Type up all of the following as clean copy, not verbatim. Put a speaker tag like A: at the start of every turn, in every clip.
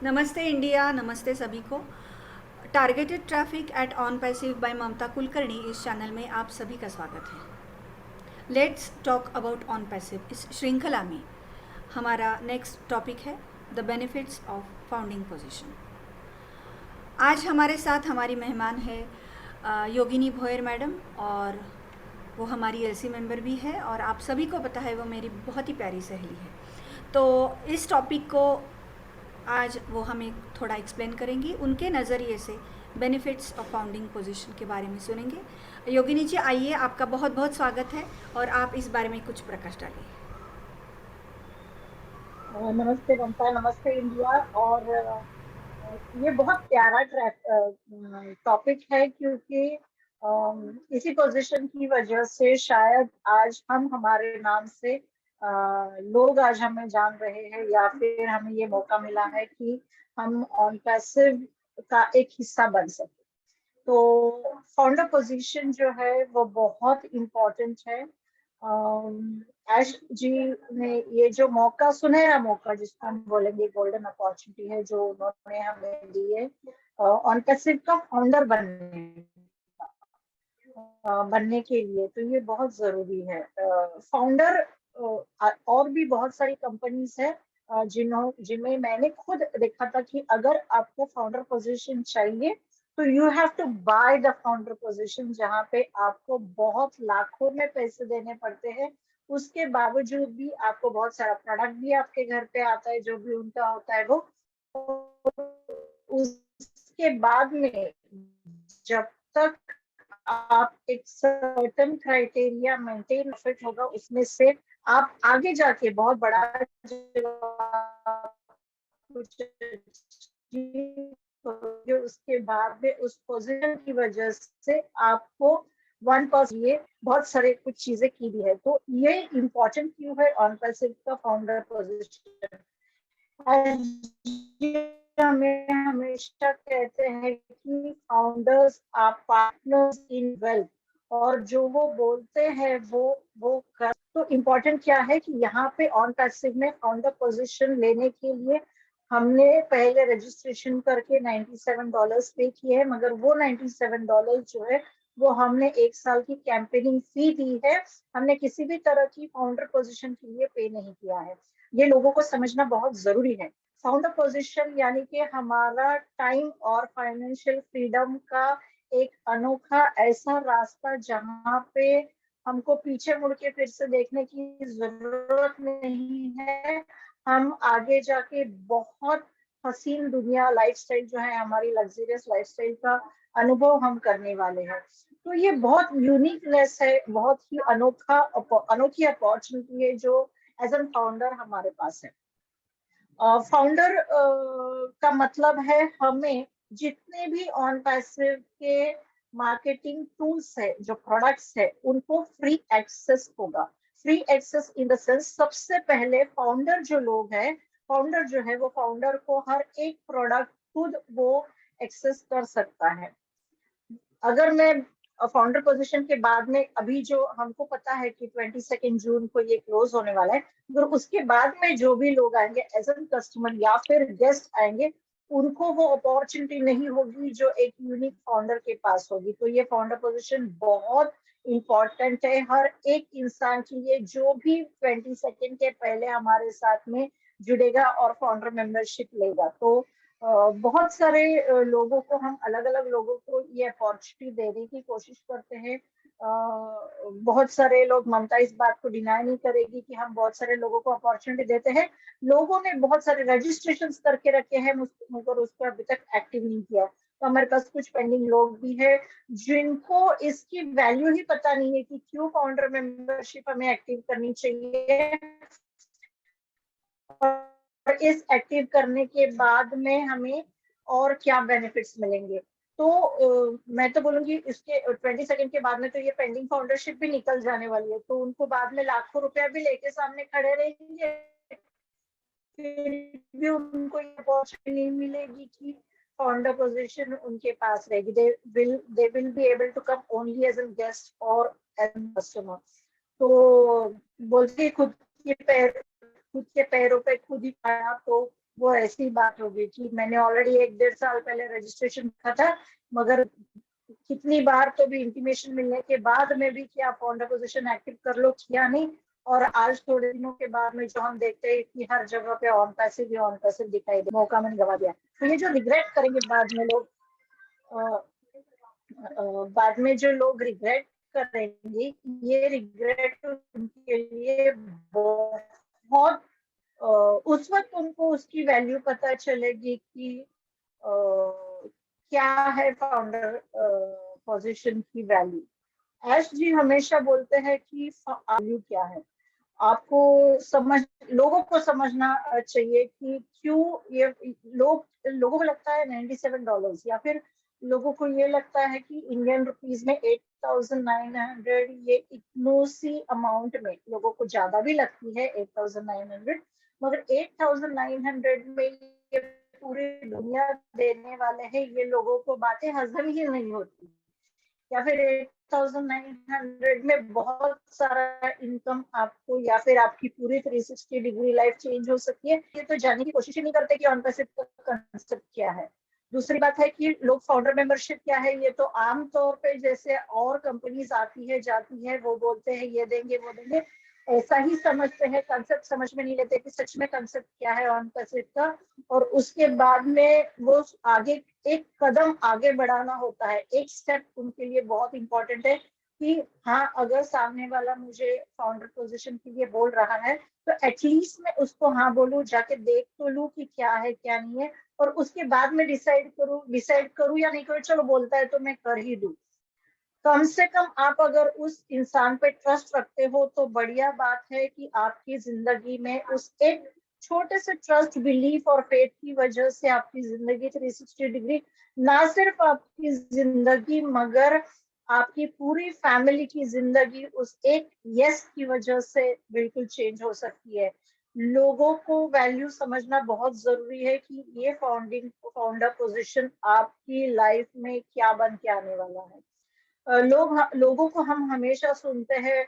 A: नमस्ते इंडिया, नमस्ते सभी को। Targeted traffic at on passive by Mamta Kulkarni इस चैनल में आप सभी का स्वागत है। Let's talk about on passive. इस श्रृंखला में हमारा नेक्स्ट टॉपिक है the benefits of founding position. आज हमारे साथ हमारी मेहमान है योगिनी भोयर मैडम, और वो हमारी एलसी मेंबर भी है और आप सभी को पता है वो मेरी बहुत ही प्यारी सहेली है। तो इस टॉपिक को आज वो हमें थोड़ा एक्सप्लेन करेंगी, उनके नज़रिए से बेनिफिट्स ऑफ फाउंडिंग पोजीशन के बारे में सुनेंगे। योगिनी जी आइए, आपका बहुत बहुत स्वागत है और आप इस बारे में कुछ प्रकाश डालिए।
B: नमस्ते ममता, नमस्ते इंडिया। और ये बहुत प्यारा टॉपिक है क्योंकि इसी पोजीशन की वजह से शायद आज हम हमारे नाम से लोग आज हमें जान रहे हैं, या फिर हमें ये मौका मिला है कि हम ऑन पैसिव का एक हिस्सा बन सके। तो फाउंडर पोजीशन जो है वो बहुत इम्पोर्टेंट है। ऐश जी ने ये जो मौका, सुनहरा मौका जिसको हम बोलेंगे, गोल्डन अपॉर्चुनिटी है जो उन्होंने हमें दी है ऑन पैसिव का फाउंडर बनने के लिए, तो ये बहुत जरूरी है। फाउंडर और भी बहुत सारी कंपनीज है जिनमें मैंने खुद देखा था कि अगर आपको फाउंडर पोजीशन चाहिए तो you have to buy the founder position, जहाँ पे आपको बहुत लाखों में पैसे देने पड़ते हैं। उसके बावजूद भी आपको बहुत सारा प्रोडक्ट भी आपके घर पे आता है, जो भी उनका होता है वो। उसके बाद में जब तक आप एक सर्टेन क्राइटेरिया मेंटेन फिट होगा, उसमें से आप आगे जाके बहुत बड़ा कुछ उसके बाद में उस पोजीशन की वजह से आपको 1% ये बहुत सारे कुछ चीजें की भी है। तो ये इम्पोर्टेंट क्यों है ऑन पैसिव का फाउंडर पोजीशन? हमें हमेशा कहते हैं कि founders are partners in wealth, और जो वो बोलते हैं वो कर। तो इम्पोर्टेंट क्या है कि यहाँ पे ऑन पैसिव में फाउंडर पोजीशन लेने के लिए हमने पहले रजिस्ट्रेशन करके $97 पे किए हैं, मगर वो $97 जो है वो हमने एक साल की कैंपेनिंग फी दी है। हमने किसी भी तरह की फाउंडर पोजीशन के लिए पे नहीं किया है। ये लोगों को समझना बहुत जरूरी है। फाउंडर पोजीशन यानी कि हमारा टाइम और फाइनेंशियल फ्रीडम का एक अनोखा ऐसा रास्ता, जहाँ पे हमको पीछे मुड़ के फिर से देखने की जरूरत नहीं है। हम आगे जाके बहुत हसीन दुनिया, लाइफस्टाइल जो है हमारी, लग्जरियस लाइफस्टाइल का अनुभव हम करने वाले हैं। तो ये बहुत यूनिकनेस है, बहुत ही अनोखी अपॉर्चुनिटी है जो एज एन फाउंडर हमारे पास है। फाउंडर का मतलब है हमें जितने भी ऑन पैसिव के मार्केटिंग टूल्स है, जो प्रोडक्ट्स है, उनको फ्री एक्सेस होगा। Free access in the sense, सबसे पहले फाउंडर जो लोग हैं, फाउंडर जो है वो फाउंडर को हर एक प्रोडक्ट खुद वो एक्सेस कर सकता है। अगर मैं फाउंडर पोजीशन के बाद में, अभी जो हमको पता है कि 22 जून को ये क्लोज होने वाला है, अगर उसके बाद में जो भी लोग आएंगे एज एन कस्टमर या फिर गेस्ट आएंगे, उनको वो अपॉर्चुनिटी नहीं होगी जो एक यूनिक फाउंडर के पास होगी। तो ये फाउंडर पोजीशन बहुत इंपॉर्टेंट है हर एक इंसान के लिए जो भी 22 के पहले हमारे साथ में जुड़ेगा और फाउंडर मेंबरशिप लेगा। तो बहुत सारे लोगों को, हम अलग अलग लोगों को ये अपॉर्चुनिटी देने की कोशिश करते हैं। बहुत सारे लोग, ममता इस बात को डिनाई नहीं करेगी कि हम बहुत सारे लोगों को अपॉर्चुनिटी देते हैं। लोगों ने बहुत सारे रजिस्ट्रेशन करके रखे हैं, मगर उसको अभी तक एक्टिव नहीं किया। तो हमारे पास कुछ पेंडिंग लोग भी है जिनको इसकी वैल्यू ही पता नहीं है कि क्यों फाउंडर मेंबरशिप हमें एक्टिव करनी चाहिए, और इस एक्टिव करने के बाद में हमें और क्या बेनिफिट्स मिलेंगे। तो मैं तो बोलूंगी इसके 22 के बाद में तो ये पेंडिंग फाउंडरशिप भी निकल जाने वाली है, तो उनको बाद में लाखों रुपया भी लेके सामने खड़े रहेंगे, फिर भी उनको ये अपॉर्चुनिटी नहीं मिलेगी कि फाउंडर पोजीशन उनके पास रहेगी। They will be able to come only as an guest और एज एन कस्टमर। तो बोलते खुद के पैरों पे खुद ही खड़ा, तो वो ऐसी बात होगी कि मैंने ऑलरेडी 1-1.5 साल पहले रजिस्ट्रेशन किया था, मगर कितनी बार तो भी इंटीमेशन मिलने के बाद में भी कि आप फाउंडर पोजीशन एक्टिव कर लो, किया नहीं। और आज थोड़े दिनों के बाद में जो हम देखते हैं कि हर जगह पे ऑन पैसिव दिखाई दे, मौका मैंने गवा दिया। तो ये जो रिग्रेट करेंगे बाद में लोग, बाद में जो लोग रिग्रेट करेंगे, ये रिग्रेट उनके लिए बहुत, उस वक्त उनको उसकी वैल्यू पता चलेगी कि क्या है फाउंडर पोजीशन की वैल्यू। ऐश जी हमेशा बोलते हैं कि वैल्यू क्या है। आपको समझ लोगों को समझना चाहिए कि क्यों ये लोगों को लगता है $97, या फिर लोगों को ये लगता है कि इंडियन रुपीज में 8,900, ये इतनी सी अमाउंट में लोगों को ज्यादा भी लगती है 8,900, मगर 8,900 में ये पूरी दुनिया देने वाले हैं, ये लोगों को बातें हजम ही नहीं होती। या फिर 8,900 में बहुत सारा इनकम आपको, या फिर आपकी पूरी 360 डिग्री लाइफ चेंज हो सकती है, ये तो जानने की कोशिश ही नहीं करते कि ऑन पैसिव का कंसेप्ट क्या है। दूसरी बात है कि लोग फाउंडर मेंबरशिप क्या है, ये तो आम तौर पे जैसे और कंपनीज आती है जाती है, वो बोलते हैं ये देंगे वो देंगे, ऐसा ही समझते हैं, कंसेप्ट समझ में नहीं लेते कि सच में कंसेप्ट क्या है ऑन पैसिव का। और उसके बाद में वो आगे एक कदम आगे बढ़ाना होता है। एक स्टेप उनके लिए बहुत इंपॉर्टेंट है कि हाँ, अगर सामने वाला मुझे फाउंडर पोजीशन के लिए बोल रहा है तो एटलीस्ट मैं उसको हाँ बोलूं, जाके देख तो लूं कि क्या है क्या नहीं है, और उसके बाद में डिसाइड करूं या नहीं करूं, चलो बोलता है तो मैं कर ही दूं। कम से कम आप अगर उस इंसान पे ट्रस्ट रखते हो तो बढ़िया बात है कि आपकी जिंदगी में उस एक छोटे से ट्रस्ट, बिलीफ और फेथ की वजह से आपकी जिंदगी 360 डिग्री, ना सिर्फ आपकी जिंदगी मगर आपकी पूरी फैमिली की जिंदगी उस एक यस की वजह से बिल्कुल चेंज हो सकती है। लोगों को वैल्यू समझना बहुत जरूरी है कि ये फाउंडर पोजीशन आपकी लाइफ में क्या बन के आने वाला है। लोगों को हम हमेशा सुनते हैं,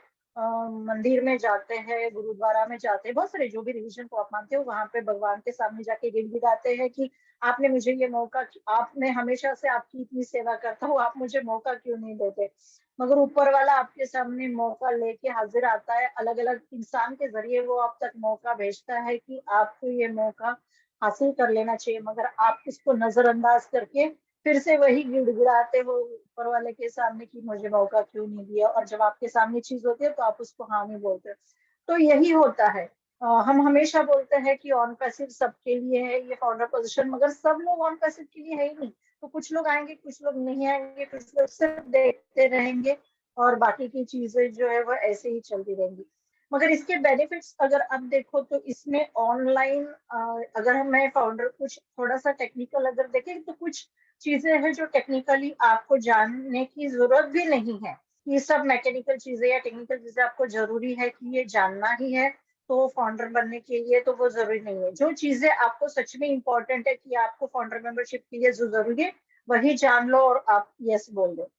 B: मंदिर में जाते हैं, गुरुद्वारा में जाते हैं, बहुत सारे जो भी रिलीजन को आप मानते हो वहां पे भगवान के सामने जाके गिड़गिड़ाते हैं कि आपने मुझे ये मौका, आपने हमेशा से आपकी इतनी सेवा करता हूँ, आप मुझे मौका क्यों नहीं देते। मगर ऊपर वाला आपके सामने मौका लेके हाजिर आता है, अलग अलग इंसान के जरिए वो आप तक मौका भेजता है कि आपको ये मौका हासिल कर लेना चाहिए, मगर आप इसको नजरअंदाज करके फिर से वही गिड़गिड़ाते हो ऊपर वाले के सामने कि मुझे मौका क्यों नहीं दिया, और जब आपके सामने चीज होती है तो आप उसको हाँ नहीं बोलते हो। तो यही होता है। हम हमेशा बोलते हैं कि ऑन पैसिव सबके लिए है ये फाउंडर पोजीशन, मगर सब लोग ऑन पैसिव के लिए है ही नहीं। तो कुछ लोग आएंगे, कुछ लोग नहीं आएंगे, कुछ लोग सिर्फ देखते रहेंगे, और बाकी की चीजें जो है वो ऐसे ही चलती रहेंगी। मगर इसके बेनिफिट्स अगर आप देखो तो इसमें ऑनलाइन, अगर हम मैं फाउंडर कुछ थोड़ा सा टेक्निकल अगर देखें तो कुछ चीजें हैं जो टेक्निकली आपको जानने की जरूरत भी नहीं है। ये सब मैकेनिकल चीजें या टेक्निकल चीजें आपको जरूरी है कि ये जानना ही है तो फाउंडर बनने के लिए, तो वो जरूरी नहीं है। जो चीजें आपको सच में इंपॉर्टेंट है कि आपको फाउंडर मेंबरशिप के लिए जो जरूरी है वही जान लो और आप यस बोल दो।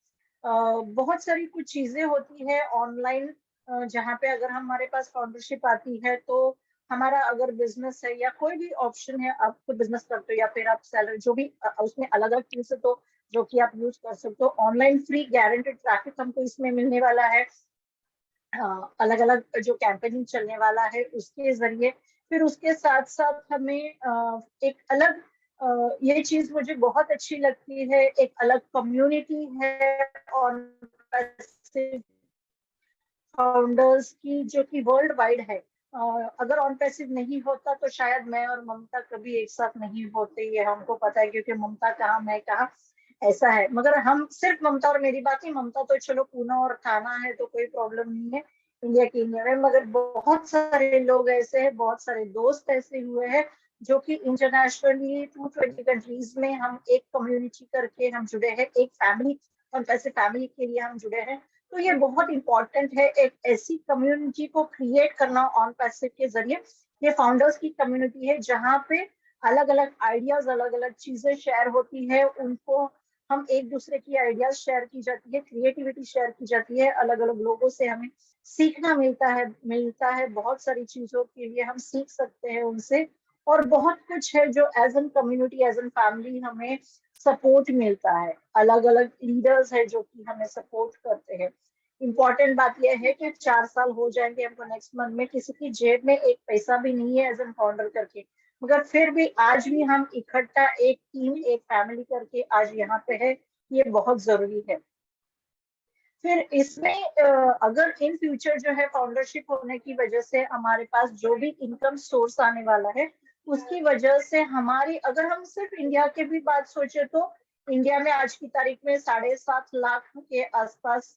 B: बहुत सारी कुछ चीजें होती है ऑनलाइन, जहाँ पे अगर हमारे पास फाउंडरशिप आती है तो हमारा अगर बिजनेस है या कोई भी ऑप्शन है, आप खुद बिजनेस करते हो या फिर आप सैलरी जो भी, उसमें अलग अलग चीज है तो जो कि आप यूज कर सकते हो। ऑनलाइन फ्री गारंटेड ट्रैफिक हमको इसमें मिलने वाला है, अलग अलग जो कैंपेनिंग चलने वाला है उसके जरिए। फिर उसके साथ साथ हमें एक अलग, ये चीज मुझे बहुत अच्छी लगती है, एक अलग कम्युनिटी है ऑन फाउंडर्स की जो कि वर्ल्ड वाइड है। अगर ऑन पैसिव नहीं होता तो शायद मैं और ममता कभी एक साथ नहीं होते, ये हमको पता है, क्योंकि ममता कहाँ मैं कहाँ, ऐसा है। मगर हम सिर्फ ममता और मेरी बात ही, ममता तो चलो पूना और थाना है तो कोई प्रॉब्लम नहीं है, इंडिया की इंडिया में। मगर बहुत सारे लोग ऐसे हैं, बहुत सारे दोस्त ऐसे हुए हैं जो कि इंटरनेशनली 220 कंट्रीज में हम एक कम्युनिटी करके हम जुड़े हैं, एक फैमिली, और ऐसे फैमिली के लिए हम जुड़े हैं। तो ये बहुत इंपॉर्टेंट है एक ऐसी कम्युनिटी को क्रिएट करना ऑन पैसिव के जरिए। ये फाउंडर्स की कम्युनिटी है जहाँ पे अलग अलग आइडियाज, अलग अलग चीजें शेयर होती है, उनको हम एक दूसरे की आइडियाज शेयर की जाती है, क्रिएटिविटी शेयर की जाती है, अलग अलग लोगों से हमें सीखना मिलता है बहुत सारी चीजों के लिए हम सीख सकते हैं उनसे। और बहुत कुछ है जो as an community, as an family हमें सपोर्ट मिलता है। अलग अलग लीडर्स है जो कि हमें सपोर्ट करते हैं। इम्पोर्टेंट बात यह है कि 4 साल हो जाएंगे हमको नेक्स्ट मंथ में, किसी की जेब में एक पैसा भी नहीं है एज एन फाउंडर करके, मगर फिर भी आज भी हम इकट्ठा एक टीम, एक फैमिली करके आज यहाँ पे है। ये बहुत जरूरी है। फिर इसमें अगर इन फ्यूचर जो है फाउंडरशिप होने की वजह से हमारे पास जो भी इनकम सोर्स आने वाला है, उसकी वजह से हमारी, अगर हम सिर्फ इंडिया के भी बात सोचे तो इंडिया में आज की तारीख में 7.5 लाख के आसपास,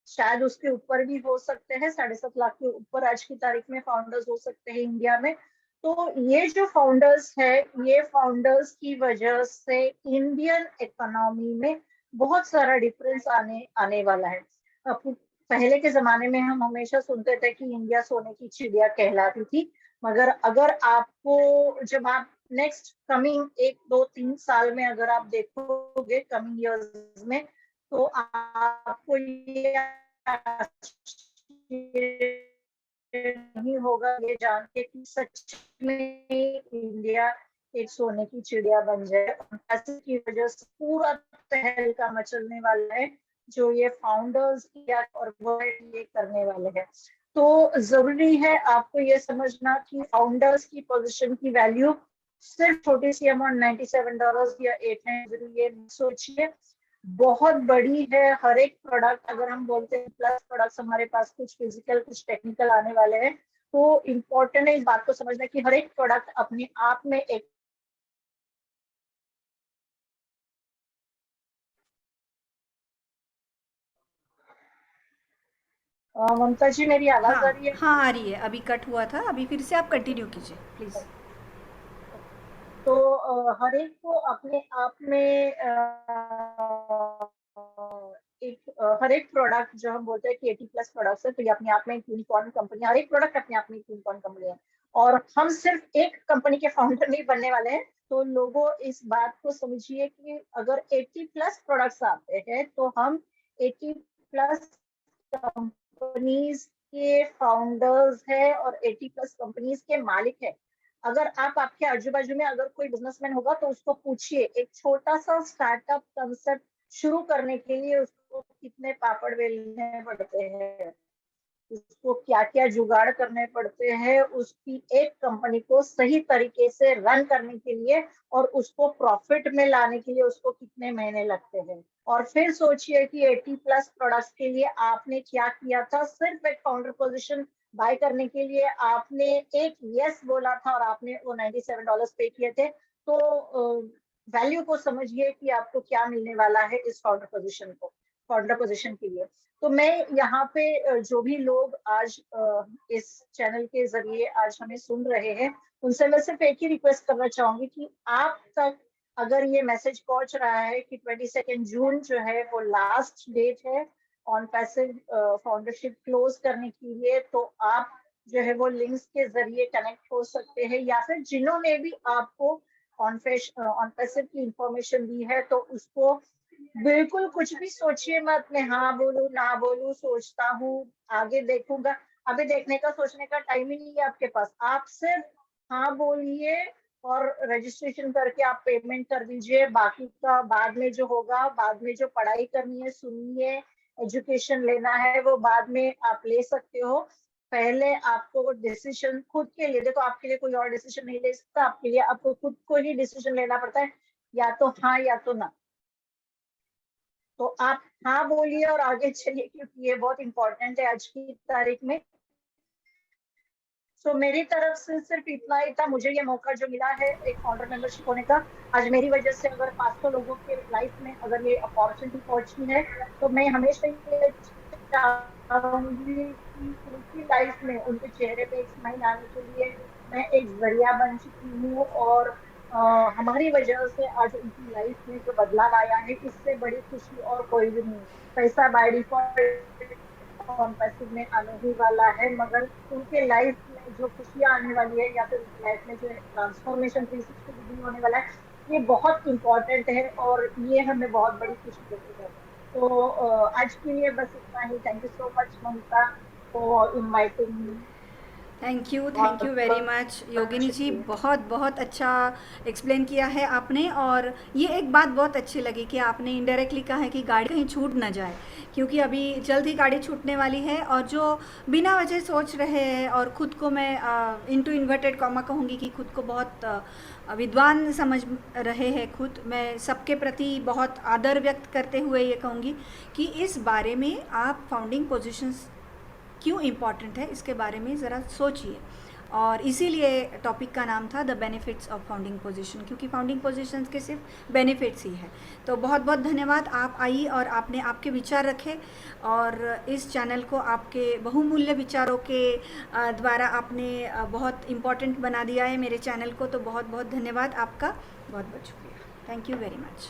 B: शायद उसके ऊपर भी हो सकते हैं, 7.5 लाख के ऊपर आज की तारीख में फाउंडर्स हो सकते हैं इंडिया में। तो ये जो फाउंडर्स है, ये फाउंडर्स की वजह से इंडियन इकोनॉमी में बहुत सारा डिफरेंस आने आने वाला है। पहले के जमाने में हम हमेशा सुनते थे कि इंडिया सोने की चिड़िया कहलाती थी, मगर अगर आपको, जब आप नेक्स्ट कमिंग 1 2 3 साल में अगर आप देखोगे कमिंग ईयर्स में, तो आपको ये नहीं होगा ये जान के कि सच में इंडिया एक सोने की चिड़िया बन जाए। पैसे की वजह से पूरा तहलका मचलने वाला है जो ये फाउंडर्स किया और वो ये करने वाले हैं। तो जरूरी है आपको ये समझना कि फाउंडर्स की पोजीशन की वैल्यू सिर्फ छोटी सी अमाउंट $97 या 800, ये सोचिए, बहुत बड़ी है। हर एक प्रोडक्ट, अगर हम बोलते हैं प्लस प्रोडक्ट्स हमारे पास कुछ फिजिकल कुछ टेक्निकल आने वाले हैं, तो इम्पोर्टेंट है इस बात को समझना कि हर एक प्रोडक्ट अपने आप में एक। ममता जी, मेरी आवाज आ
A: हाँ
B: रही है
A: हाँ,
B: आपको?
A: आ रही है। अभी कट हुआ था, अभी फिर से आप कंटिन्यू कीजिए प्लीज़।
B: तो हर एक को अपने आप में हर एक प्रोडक्ट जो हम बोलते हैं कि 80+ प्रोडक्ट्स है, तो ये अपने आप में एक यूनिकॉर्न कंपनी, हर एक प्रोडक्ट अपने आप में एक यूनिकॉर्न कंपनी है। और हम सिर्फ एक कंपनी के फाउंडर नहीं बनने वाले हैं। तो लोगों इस बात को समझिए कि अगर 80+ प्रोडक्ट्स आते हैं तो हम 80+ कंपनीज के फाउंडर्स है और 80+ कंपनीज के मालिक है। अगर आप, आपके आजू बाजू में अगर कोई बिजनेसमैन होगा तो उसको पूछिए एक छोटा सा स्टार्टअप कंसेप्ट शुरू करने के लिए उसको कितने पापड़ बेलने पड़ते हैं, उसको क्या क्या जुगाड़ करने पड़ते हैं उसकी एक कंपनी को सही तरीके से रन करने के लिए, और उसको प्रॉफिट में लाने के लिए उसको कितने महीने लगते हैं। और फिर सोचिए कि 80+ प्रोडक्ट्स के लिए आपने क्या किया था। सिर्फ एक फाउंडर पोजीशन बाय करने के लिए आपने एक यस बोला था और आपने वो $97 पे किए थे। तो वैल्यू को समझिए कि आपको क्या मिलने वाला है इस फाउंडर पोजीशन के लिए। तो मैं यहाँ पे जो भी लोग आज इस चैनल के जरिए आज हमें सुन रहे हैं, उनसे मैं सिर्फ एक ही रिक्वेस्ट करना चाहूंगी कि आप तक अगर ये मैसेज पहुंच रहा है कि 22 जून जो है वो लास्ट डेट है ऑन पैसिव फाउंडरशिप क्लोज करने के लिए, तो आप जो है वो लिंक्स के जरिए कनेक्ट हो सकते हैं, या फिर जिन्होंने भी आपको ऑन पैसिव की इंफॉर्मेशन दी है तो उसको बिल्कुल कुछ भी सोचिए मत, मैं हाँ बोलू ना बोलू, सोचता हूँ, आगे देखूंगा। अभी देखने का सोचने का टाइम ही नहीं है आपके पास। आप सिर्फ हाँ बोलिए और रजिस्ट्रेशन करके आप पेमेंट कर दीजिए। बाकी का बाद में जो होगा, बाद में जो पढ़ाई करनी है, सुनिए, एजुकेशन लेना है, वो बाद में आप ले सकते हो। पहले आपको डिसीजन खुद के लिए, देखो आपके लिए कोई और डिसीजन नहीं ले सकता, आपके लिए आपको खुद को ही डिसीजन लेना पड़ता है, या तो हाँ या तो ना। तो आप हाँ बोलिए और आगे चलिए, क्योंकि ये बहुत इंपॉर्टेंट है आज की तारीख में। सो मेरी तरफ से सिर्फ इतना ही था। मुझे ये मौका जो मिला है एक फाउंडर मेंबरशिप होने का, आज मेरी वजह से अगर 500 लोगों के लाइफ में अगर ये अपॉर्चुनिटी पहुंची है, तो मैं हमेशा ये चाहूंगी कि उनकी लाइफ में उनके चेहरे पे एक स्माइल आने के लिए मैं एक जरिया बन चुकी हूँ। और हमारी वजह से आज उनकी लाइफ में जो बदलाव आया है, इससे बड़ी खुशी और कोई भी नहीं। पैसा बाय डिफॉल्ट पैसिव में आने ही वाला है, मगर उनके लाइफ में जो खुशियां आने वाली है या फिर उनकी लाइफ में जो ट्रांसफॉर्मेशन 360 डिग्री होने वाला है, ये बहुत इंपॉर्टेंट है और ये हमें बहुत बड़ी खुशी देती है। तो आज के लिए बस इतना ही। Thank you so much Mamta for inviting me.
A: Thank you very much Yogini ji, बहुत बहुत अच्छा एक्सप्लेन किया है आपने। और ये एक बात बहुत अच्छी लगी कि आपने इनडायरेक्टली कहा है कि गाड़ी कहीं छूट ना जाए, क्योंकि अभी जल्द ही गाड़ी छूटने वाली है। और जो बिना वजह सोच रहे हैं और ख़ुद को मैं इनटू इन्वर्टेड कॉमा कहूँगी कि खुद को बहुत विद्वान समझ रहे हैं खुद, मैं सबके प्रति बहुत आदर व्यक्त करते हुए ये कहूँगी कि इस बारे में आप फाउंडिंग पोजीशंस क्यों इम्पॉर्टेंट है इसके बारे में ज़रा सोचिए। और इसीलिए टॉपिक का नाम था the benefits of founding position, क्योंकि फाउंडिंग पोजीशंस के सिर्फ बेनिफिट्स ही है। तो बहुत बहुत धन्यवाद, आप आई और आपने आपके विचार रखे और इस चैनल को आपके बहुमूल्य विचारों के द्वारा आपने बहुत इम्पॉर्टेंट बना दिया है मेरे चैनल को। तो बहुत बहुत धन्यवाद आपका, बहुत बहुत शुक्रिया। Thank you very much.